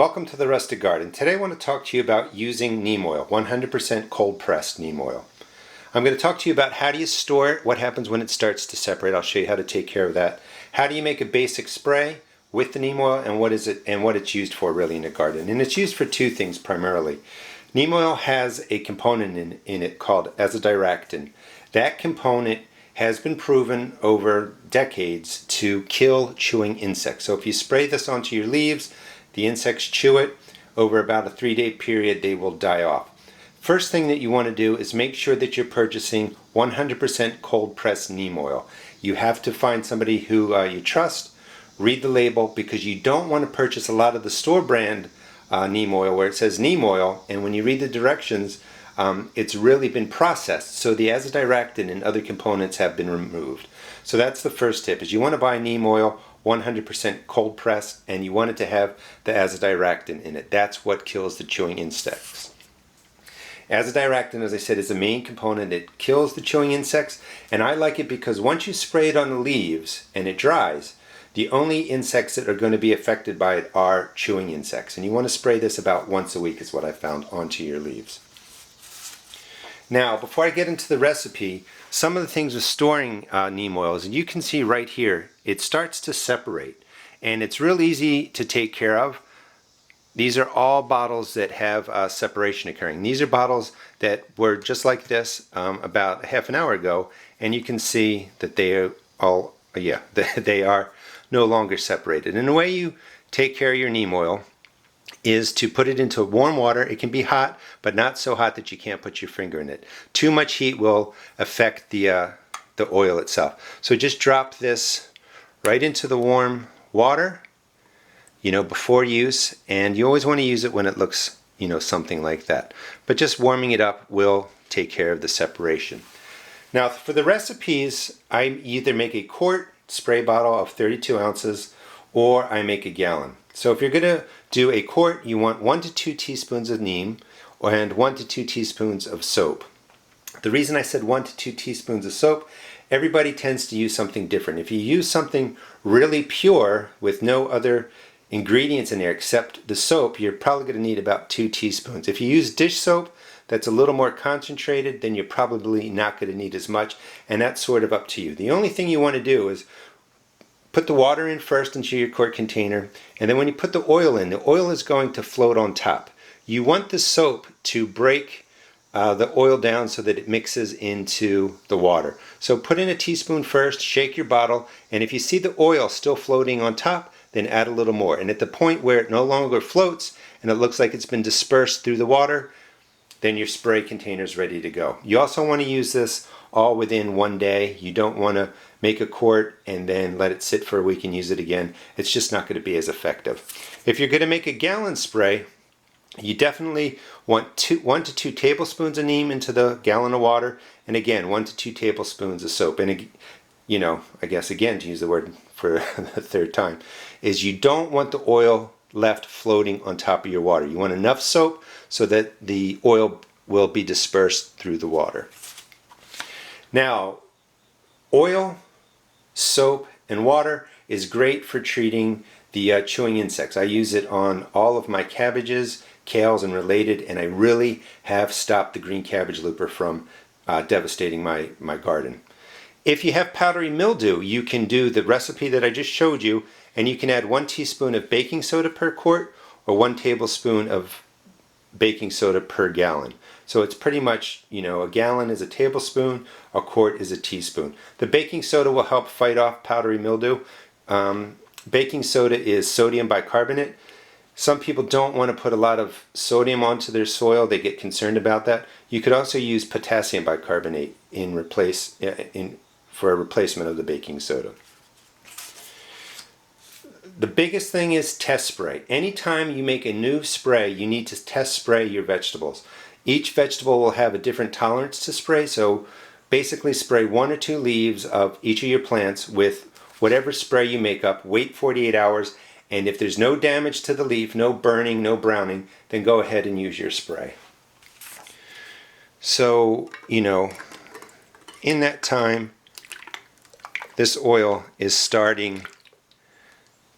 Welcome to the Rustic Garden. Today I want to talk to you about using neem oil, 100% cold pressed neem oil. I'm going to talk to you about how do you store it, what happens when it starts to separate. I'll show you how to take care of that. How do you make a basic spray with the neem oil, and what is it and what it's used for really in a garden. And it's used for two things primarily. Neem oil has a component in it called Azadirachtin. That component has been proven over decades to kill chewing insects. So if you spray this onto your leaves, the insects chew it. Over about a 3-day period, they will die off. First thing that you want to do is make sure that you're purchasing 100% cold pressed neem oil. You have to find somebody who you trust, read the label, because you don't want to purchase a lot of the store brand neem oil where it says neem oil, and when you read the directions, it's really been processed. So the azadirachtin and other components have been removed. So that's the first tip, is you want to buy neem oil 100% cold pressed, and you want it to have the azadirachtin in it. That's what kills the chewing insects. Azadirachtin, as I said, is the main component. It kills the chewing insects, and I like it because once you spray it on the leaves and it dries, the only insects that are going to be affected by it are chewing insects. And you want to spray this about once a week is what I found onto your leaves. Now, before I get into the recipe, some of the things with storing neem oils, and you can see right here, it starts to separate. And it's real easy to take care of. These are all bottles that have separation occurring. These are bottles that were just like this about half an hour ago, and you can see that they are all, they are no longer separated. And the way you take care of your neem oil is to put it into warm water. It can be hot, but not so hot that you can't put your finger in it. Too much heat will affect the oil itself. So just drop this right into the warm water, before use, and you always want to use it when it looks, something like that. But just warming it up will take care of the separation. Now, for the recipes, I either make a quart spray bottle of 32 ounces, or I make a gallon. So if you're going to do a quart, you want 1 to 2 teaspoons of neem and 1 to 2 teaspoons of soap. The reason I said 1 to 2 teaspoons of soap, everybody tends to use something different. If you use something really pure with no other ingredients in there except the soap, you're probably going to need about 2 teaspoons. If you use dish soap that's a little more concentrated, then you're probably not going to need as much, and that's sort of up to you. The only thing you want to do is put the water in first into your quart container, and then when you put the oil in, the oil is going to float on top. You want the soap to break the oil down so that it mixes into the water. So put in a teaspoon first, shake your bottle, and if you see the oil still floating on top, then add a little more. And at the point where it no longer floats and it looks like it's been dispersed through the water, then your spray container is ready to go. You also want to use this all within 1 day. You don't want to make a quart and then let it sit for a week and use it again. It's just not going to be as effective. If you're going to make a gallon spray, you definitely want 1 to 2 tablespoons of neem into the gallon of water, and again 1 to 2 tablespoons of soap. And I guess again, to use the word for the third time, is you don't want the oil left floating on top of your water. You want enough soap so that the oil will be dispersed through the water. Now, oil, soap, and water is great for treating the chewing insects. I use it on all of my cabbages, kales, and related, and I really have stopped the green cabbage looper from devastating my garden. If you have powdery mildew, you can do the recipe that I just showed you, and you can add 1 teaspoon of baking soda per quart or 1 tablespoon of baking soda per gallon. So it's pretty much, a gallon is a tablespoon, a quart is a teaspoon. The baking soda will help fight off powdery mildew. Baking soda is sodium bicarbonate. Some people don't want to put a lot of sodium onto their soil. They get concerned about that. You could also use potassium bicarbonate for a replacement of the baking soda. The biggest thing is test spray. Anytime you make a new spray, you need to test spray your vegetables. Each vegetable will have a different tolerance to spray, so basically spray 1 or 2 leaves of each of your plants with whatever spray you make up. Wait 48 hours, and if there's no damage to the leaf, no burning, no browning, then go ahead and use your spray. So, in that time, this oil is starting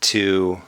to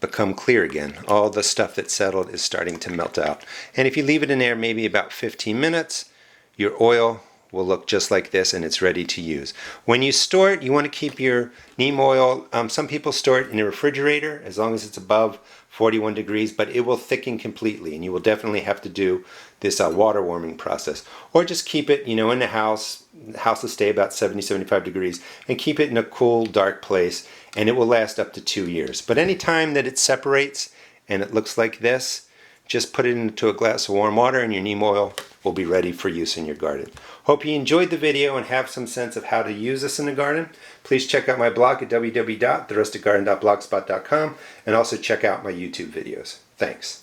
become clear again. All the stuff that settled is starting to melt out. And if you leave it in there maybe about 15 minutes, your oil will look just like this and it's ready to use. When you store it, you want to keep your neem oil, some people store it in a refrigerator as long as it's above 41 degrees, but it will thicken completely and you will definitely have to do this water warming process. Or just keep it, in the house. The house will stay about 70-75 degrees, and keep it in a cool, dark place, and it will last up to 2 years. But any time that it separates and it looks like this, just put it into a glass of warm water and your neem oil will be ready for use in your garden. Hope you enjoyed the video and have some sense of how to use this in the garden. Please check out my blog at www.therusticgarden.blogspot.com and also check out my YouTube videos. Thanks.